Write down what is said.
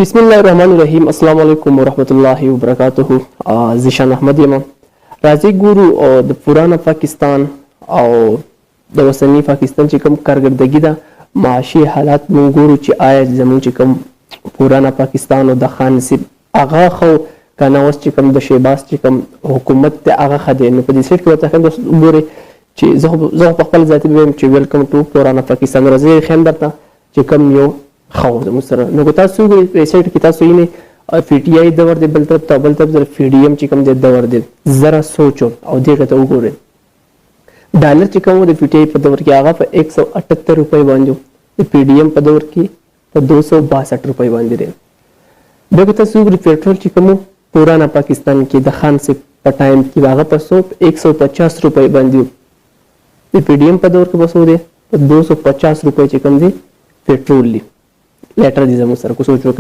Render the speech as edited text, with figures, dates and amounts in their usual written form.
بسم الله الرحمن الرحیم. السلام علیکم ورحمت الله وبرکاته. زیشان احمد یم. راځي ګورو د پرانا پاکستان او د اوسنی پاکستان چې کوم کارګردګي ده معاشي حالات مونږ ګورو چې آیا زموږ چې کوم پرانا پاکستان او د خان نصیب هغه خو کنه اوس چې کوم د شهباز چې کوم حکومت ته هغه خدای نو په دې سیټ کې ورته خند ګوري چې زه په خپل ذاتي ویم چې ویلکم ټو پرانا پاکستان. راځي خندر ته چې کوم یو خو زموږ سره نو تاسو ګورئ په سیټ کې تاسو یې پی ټی آی دور دی بل طرف ته پی ډی ایم چې کوم دی دور دی زره سوچو او دغه ته وګورئ ډالر چې کوم د پی ټی آی په دور کې هغه په 178 روپۍ باندې د پی ډی ایم په دور کې په 262 روپۍ باندې دی. دغه تاسو ګورئ پیټرول چې کوم پرانا پاکستان کې د خان سے په ټایم کې هغه په 150 روپۍ باندې د پی ډی ایم په دور کې بسو دی په 250 روپۍ چې کوم دی پیټرول لی لیټر دي زموږ سره کو سوچو